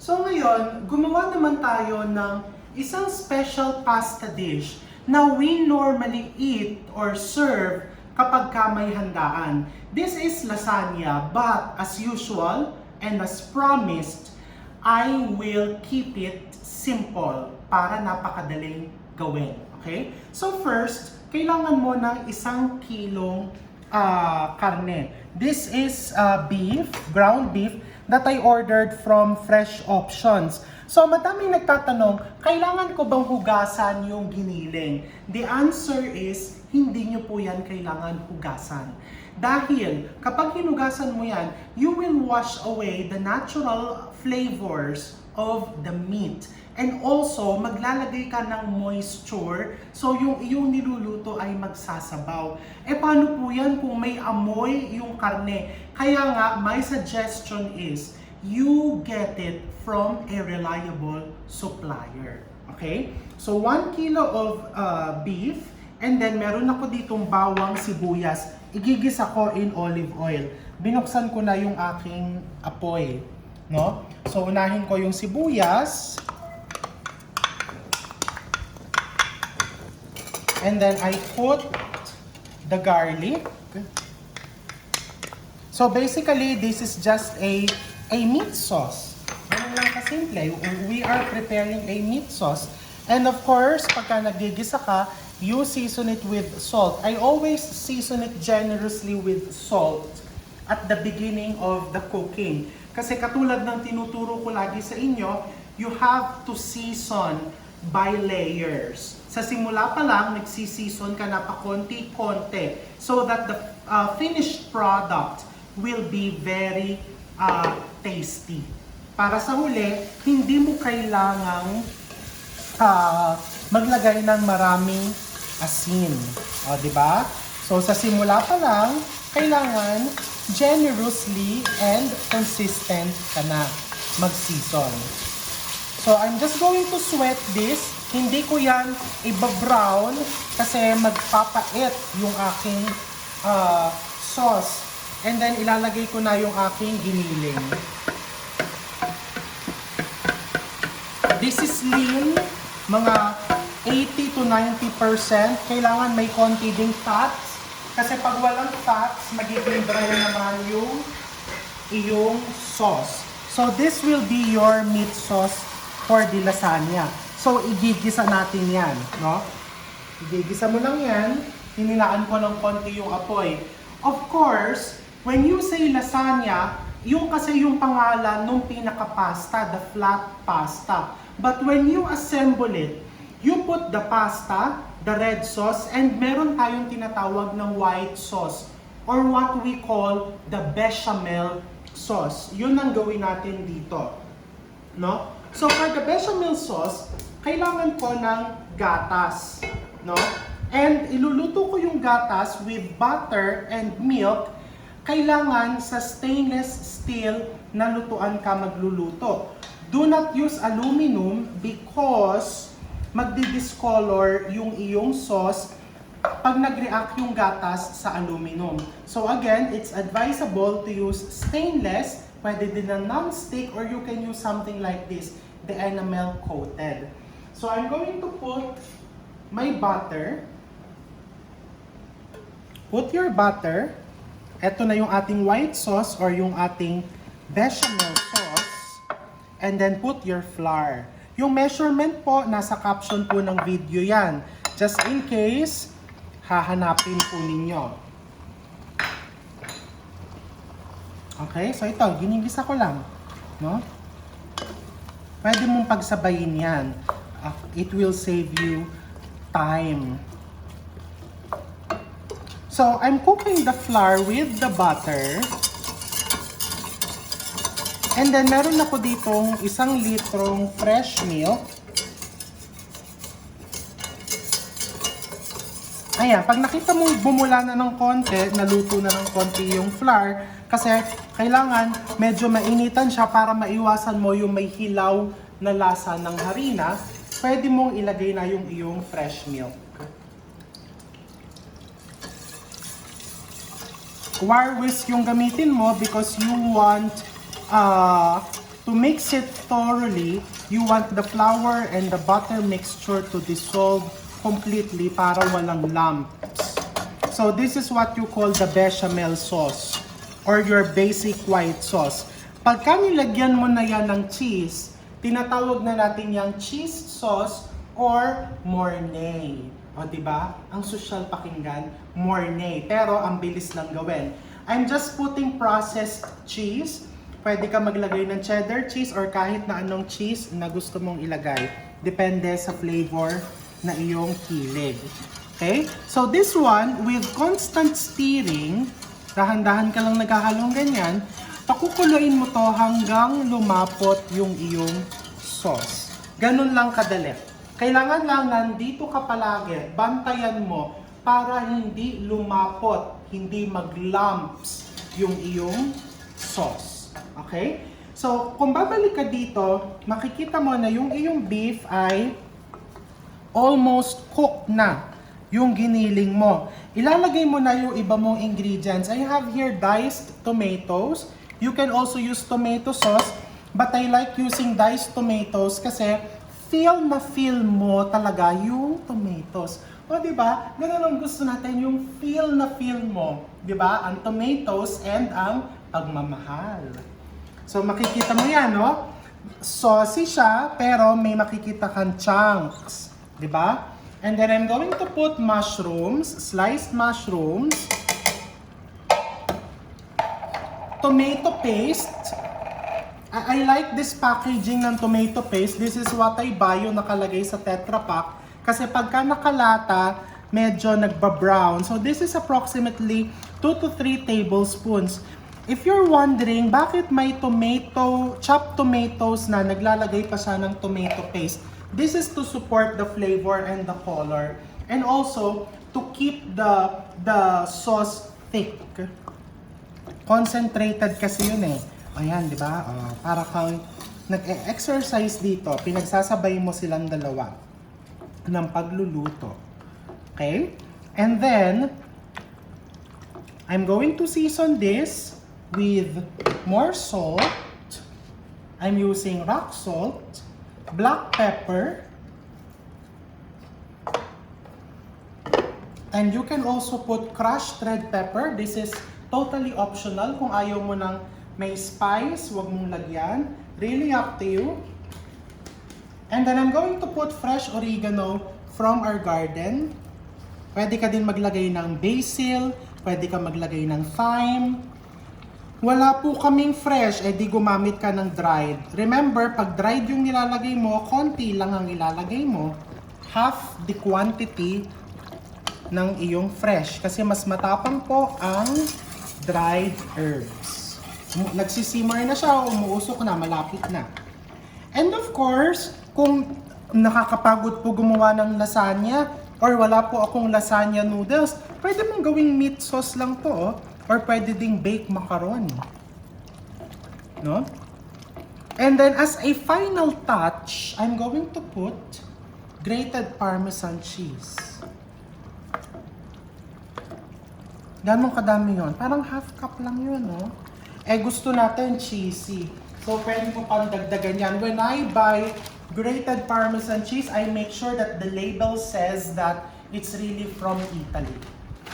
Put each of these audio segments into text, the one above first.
So ngayon, gumawa naman tayo ng isang special pasta dish na we normally eat or serve kapag ka may handaan. This is lasagna, but as usual and as promised, I will keep it simple para napakadaling gawin. Okay? So first, kailangan mo ng 1 kilong karne. This is beef, ground beef, that I ordered from Fresh Options. So madaming nagtatanong, kailangan ko bang hugasan yung giniling? The answer is, hindi nyo po yan kailangan hugasan. Dahil kapag hinugasan mo yan, you will wash away the natural flavors of the meat. And also, maglalagay ka ng moisture, so yung iyong niluluto ay magsasabaw. E paano po yan kung may amoy yung karne? Kaya nga, my suggestion is, you get it from a reliable supplier. Okay? So, 1 kilo of beef, and then meron ako ditong bawang sibuyas. Igigisa ko in olive oil. Binuksan ko na yung aking apoy. No? So, unahin ko yung sibuyas. And then I put the garlic. So basically, this is just a meat sauce. Ganun lang kasimple. We are preparing a meat sauce. And of course, pagka nagigisa ka, you season it with salt. I always season it generously with salt at the beginning of the cooking. Kasi katulad ng tinuturo ko lagi sa inyo, you have to season by layers. Sa simula pa lang, nagsisison ka na pa konti-konti so that the finished product will be very tasty. Para sa huli, hindi mo kailangang maglagay ng maraming asin. O, di ba? So, sa simula pa lang, kailangan generously and consistent ka na mag-season. So, I'm just going to sweat this. Hindi ko yan iba-brown kasi magpapait yung aking sauce. And then, ilalagay ko na yung aking giniling. This is lean, mga 80 to 90%. Kailangan may konti ding fats. Kasi pag walang fats, magiging dry naman yung iyong sauce. So, this will be your meat sauce for the lasagna. So, igigisa natin yan, no? Igigisa mo lang yan, hinilaan ko ng konti yung apoy. Of course, when you say lasagna, yung kasi yung pangalan nung pinaka-pasta, the flat pasta. But when you assemble it, you put the pasta, the red sauce, and meron tayong tinatawag ng white sauce, or what we call the bechamel sauce. Yun ang gawin natin dito, no? So, for the bechamel sauce, kailangan ko ng gatas, no? And iluluto ko yung gatas with butter and milk. Kailangan sa stainless steel na lutuan ka magluluto. Do not use aluminum because magdi-discolor yung iyong sauce pag nag-react yung gatas sa aluminum. So again, it's advisable to use stainless, pwede din na non-stick, or you can use something like this, the enamel coated. So I'm going to put my butter. Put your butter. Ito na yung ating white sauce or yung ating bechamel sauce. And then put your flour. Yung measurement po, nasa caption po ng video yan. Just in case, hahanapin po ninyo. Okay, so ito, ginigisa ko lang. No? Pwede mong pagsabayin yan. It will save you time. So, I'm cooking the flour with the butter. And then, meron ako ditong 1 litrong fresh milk. Ayan, pag nakita mo bumula na ng konti, naluto na ng konti yung flour, kasi kailangan medyo mainitan siya para maiwasan mo yung may hilaw na lasa ng harina, pwede mong ilagay na yung iyong fresh milk. Wire whisk yung gamitin mo because you want to mix it thoroughly, you want the flour and the butter mixture to dissolve completely para walang lumps. So this is what you call the bechamel sauce or your basic white sauce. Pagka nilagyan mo na yan ng cheese, tinatawag na natin yung cheese sauce or mornay. O diba? Ang social pakinggan, mornay. Pero ang bilis lang gawin. I'm just putting processed cheese. Pwede ka maglagay ng cheddar cheese or kahit na anong cheese na gusto mong ilagay. Depende sa flavor na iyong hilig. Okay? So this one, with constant stirring, dahan-dahan ka lang naghahalong ganyan, pakukuluin mo to hanggang lumapot yung iyong sauce. Ganun lang kadali. Kailangan lang nandito ka palagi, bantayan mo para hindi lumapot, hindi mag-lumps yung iyong sauce. Okay? So, kung babalik ka dito, makikita mo na yung iyong beef ay almost cooked na yung giniling mo. Ilalagay mo na yung iba mong ingredients. I have here diced tomatoes. You can also use tomato sauce, but I like using diced tomatoes kasi feel mo talaga yung tomatoes. O, diba? Ganun ang gusto natin, yung feel mo. Diba? Ang tomatoes and ang pagmamahal. So, makikita mo yan, no? Saucy siya, pero may makikita kang chunks. Diba? And then I'm going to put mushrooms, sliced mushrooms, tomato paste. I like this packaging ng tomato paste. This is what I buy, yung nakalagay sa Tetra Pak. Kasi pagka nakalata, medyo nagba-brown. So this is approximately 2 to 3 tablespoons. If you're wondering, bakit may chopped tomatoes na naglalagay pa siya ng tomato paste? This is to support the flavor and the color. And also, to keep the sauce thick. Concentrated kasi yun eh. Ayan, di ba? Para kang nag-exercise dito, pinagsasabay mo silang dalawa ng pagluluto. Okay? And then, I'm going to season this with more salt. I'm using rock salt, black pepper, and you can also put crushed red pepper. This is totally optional. Kung ayaw mo ng may spice, wag mong lagyan. Really up to you. And then I'm going to put fresh oregano from our garden. Pwede ka din maglagay ng basil, pwede ka maglagay ng thyme. Wala po kaming fresh, di gumamit ka ng dried. Remember, pag dried yung nilalagay mo, konti lang ang ilalagay mo. Half the quantity ng iyong fresh. Kasi mas matapang po ang dried herbs. Nagsisimmer na siya, umuusok na, malapit na. And of course, kung nakakapagod po gumawa ng lasagna, or wala po akong lasagna noodles, pwede mong gawing meat sauce lang po, or pwede ding baked macaroni. No? And then as a final touch, I'm going to put grated Parmesan cheese. Ganong kadami yun? Parang half cup lang yun, no? Gusto natin cheesy. So, pwede mo pang dagdagan yan. When I buy grated Parmesan cheese, I make sure that the label says that it's really from Italy.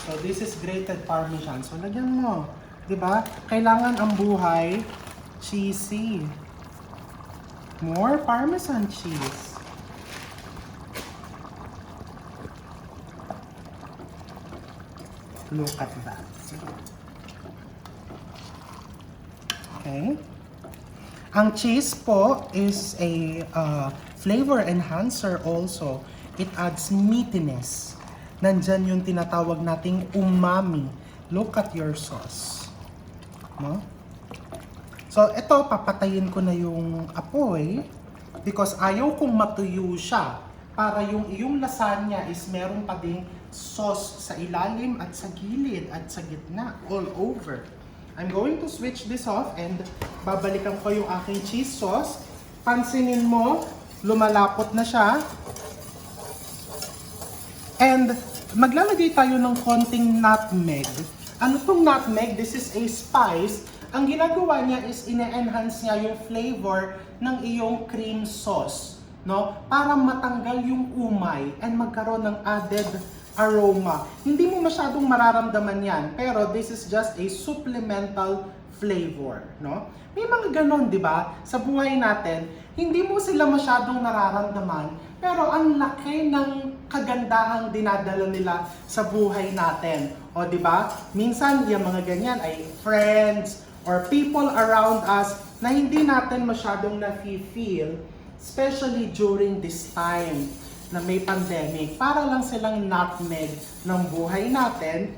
So, this is grated Parmesan. So, lagyan mo. Diba? Kailangan ang buhay cheesy. More Parmesan cheese. Look at that. Okay. Ang cheese po is a flavor enhancer also. It adds meatiness. Nandyan yung tinatawag nating umami. Look at your sauce. No? So, ito, papatayin ko na yung apoy because ayaw kong matuyo siya para yung iyong lasagna is meron pa ding sauce sa ilalim at sa gilid at sa gitna, all over. I'm going to switch this off and babalikan ko yung aking cheese sauce. Pansinin mo, lumalapot na siya. And maglalagay tayo ng konting nutmeg. Ano tong nutmeg? This is a spice. ang ginagawa niya is ine-enhance niya yung flavor ng iyong cream sauce, no? Para matanggal yung umay and magkaroon ng added aroma. Hindi mo masyadong mararamdaman yan, pero this is just a supplemental flavor, no? May mga ganon, di ba? Sa buhay natin, hindi mo sila masyadong nararamdaman, pero ang laki ng kagandahang dinadala nila sa buhay natin. O di ba? Minsan, yung mga ganyan ay friends or people around us na hindi natin masyadong na-feel, especially during this time na may pandemic, para lang silang nutmeg ng buhay natin.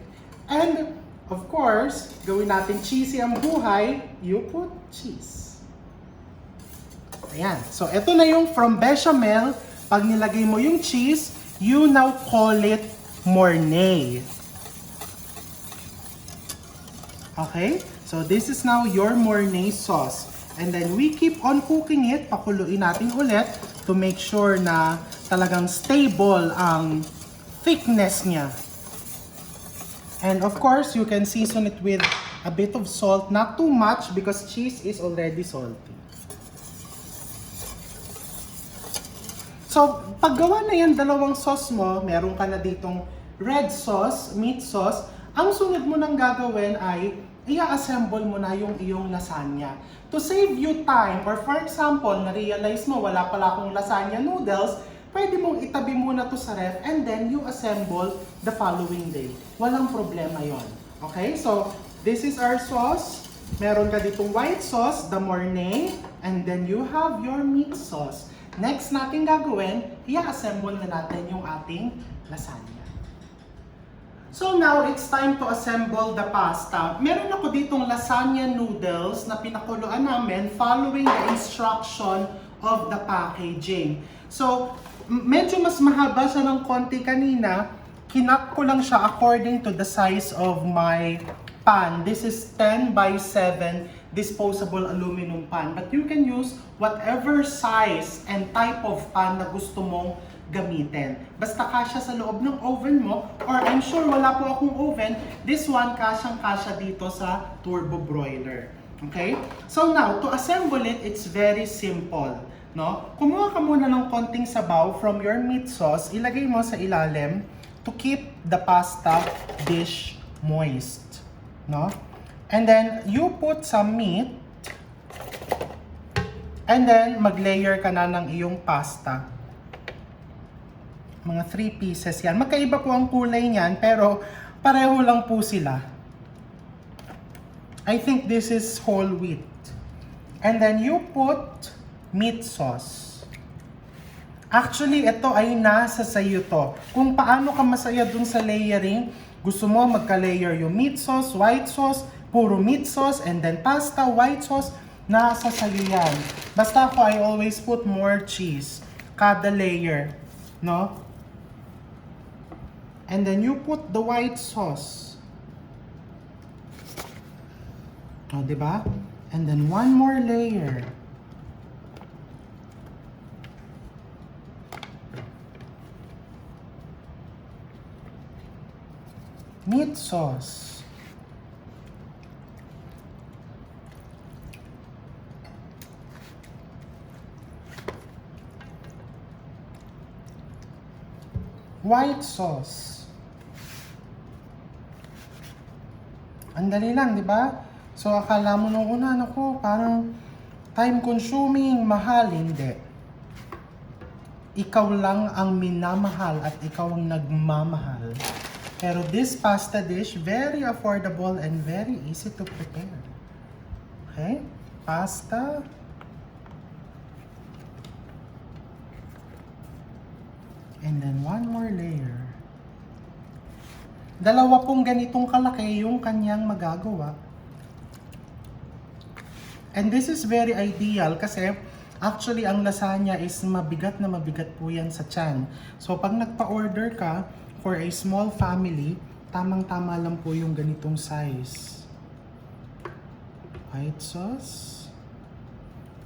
And of course, gawin natin cheesy ang buhay, you put cheese. Ayan. So, ito na yung from bechamel. Pag nilagay mo yung cheese, you now call it Mornay. Okay? So, this is now your Mornay sauce. And then, we keep on cooking it. Pakuluin natin ulit to make sure na talagang stable ang thickness niya. And of course, you can season it with a bit of salt. Not too much because cheese is already salty. So, paggawa na yan dalawang sauce mo, meron ka na ditong red sauce, meat sauce, ang sunod mo nang gagawin ay i-assemble mo na yung iyong lasagna. To save you time, or for example, na-realize mo wala pala akong lasagna noodles, pwede mong itabi muna to sa ref and then you assemble the following day. Walang problema yon. Okay? So, this is our sauce. Meron ka ditong white sauce, the Mornay, and then you have your meat sauce. Next natin gagawin, i-assemble na natin yung ating lasagna. So now, it's time to assemble the pasta. Meron ako ditong lasagna noodles na pinakuluan namin following the instruction of the packaging. So, medyo mas mahaba siya ng konti kanina. Kinat ko lang siya according to the size of my pan. This is 10 by 7 disposable aluminum pan. But you can use whatever size and type of pan na gusto mong gamitin. Basta kasya sa loob ng oven mo, or I'm sure wala po akong oven, this one kasyang-kasya dito sa turbo broiler. Okay? So now, to assemble it, it's very simple. No? Kumuha ka muna ng konting sabaw from your meat sauce, ilagay mo sa ilalim to keep the pasta dish moist. No? And then, you put some meat, and then, mag-layer ka na ng iyong pasta. Mga 3 pieces yan. Magkaiba po ang kulay niyan, pero pareho lang po sila. I think this is whole wheat. And then, you put meat sauce. Actually, ito ay nasa sayo to. Kung paano ka masaya dun sa layering, gusto mo magka-layer yung meat sauce, white sauce, puro meat sauce, and then pasta, white sauce, nasa sayo yan. Basta ako, I always put more cheese. Kada layer. No? And then you put the white sauce. O, diba? And then one more layer. Meat sauce. White sauce. Ang dali lang, di ba? So, akala mo nung una, naku, parang time-consuming, mahal. Hindi. Ikaw lang ang minamahal at ikaw ang nagmamahal. Pero this pasta dish, very affordable and very easy to prepare. Okay? Pasta. And then one more layer. Dalawa pong ganitong kalaki yung kanyang magagawa. And this is very ideal kasi actually ang lasagna is mabigat na mabigat po yan sa tiyan. So pag nagpa-order ka for a small family, tamang-tama lang po yung ganitong size. White sauce.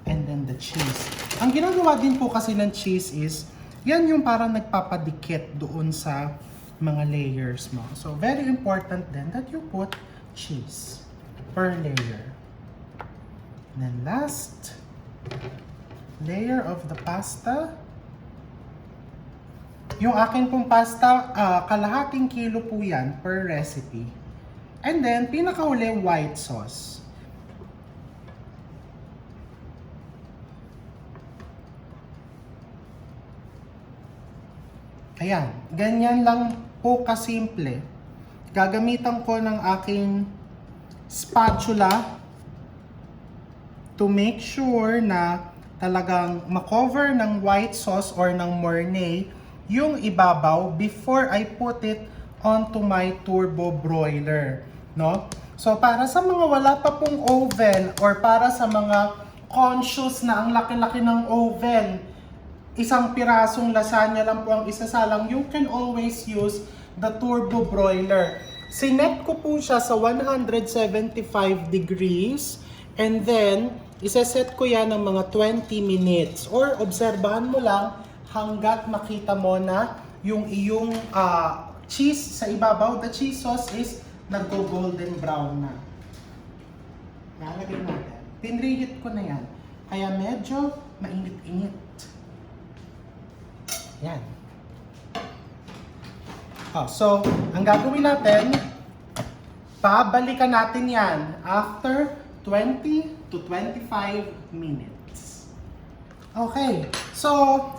And then the cheese. Ang ginagawa din po kasi ng cheese is, yan yung parang nagpapadikit doon sa mga layers mo. So, very important then that you put cheese per layer. And then last layer of the pasta. Yung akin pong pasta, kalahating kilo po yan per recipe. And then, pinakauli, white sauce. Ayan, ganyan lang po kasimple. Gagamitan ko ng aking spatula to make sure na talagang makover ng white sauce or ng mornay yung ibabaw before I put it onto my turbo broiler, no? So para sa mga wala pa pong oven or para sa mga conscious na ang laki-laki ng oven, isang pirasong lasagna lang po ang isasalang, you can always use the turbo broiler. Sinet ko po siya sa 175 degrees and then iseset ko yan ng mga 20 minutes or obserbahan mo lang hanggat makita mo na yung iyong cheese sa ibabaw, the cheese sauce is nag-golden brown na. Lalagay natin. Pinreheat ko na yan. Kaya medyo mainit-init. Yan. So, ang gagawin natin, pabalikan natin yan after 20 to 25 minutes. Okay. So,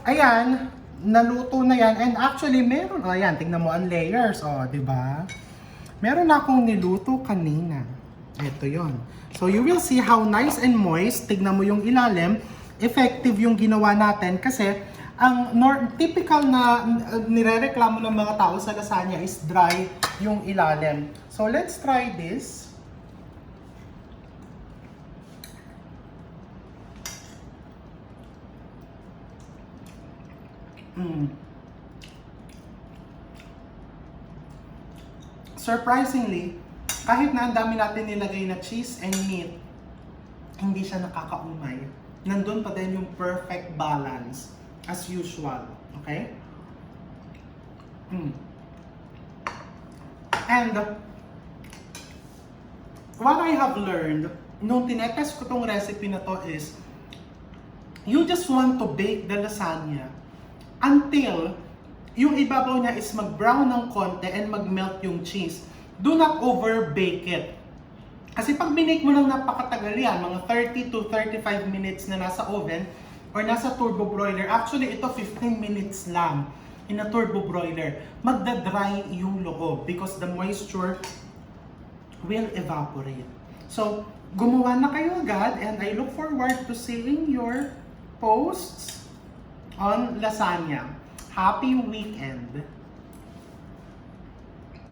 ayan, naluto na yan. And actually, meron, ayan, tingnan mo ang layers, di ba? Meron akong niluto kanina. Ito yon. So, you will see how nice and moist. Tignan mo yung ilalim. Effective yung ginawa natin kasi ang typical na nirereklamo ng mga tao sa lasagna is dry yung ilalim. So, let's try this. Surprisingly, kahit na ang dami natin nilagay na cheese and meat, hindi siya nakakaumay. Nandun pa din yung perfect balance as usual. Okay? And what I have learned nung tinetest ko tong recipe na to is you just want to bake the lasagna until yung ibabaw niya is mag-brown ng konti and mag-melt yung cheese. Do not over-bake it. Kasi pag binake mo ng napakatagal yan, mga 30 to 35 minutes na nasa oven or nasa turbo broiler, actually ito 15 minutes lang in a turbo broiler, magda-dry yung loob because the moisture will evaporate. So, gumawa na kayo agad and I look forward to seeing your posts on lasagna. Happy weekend!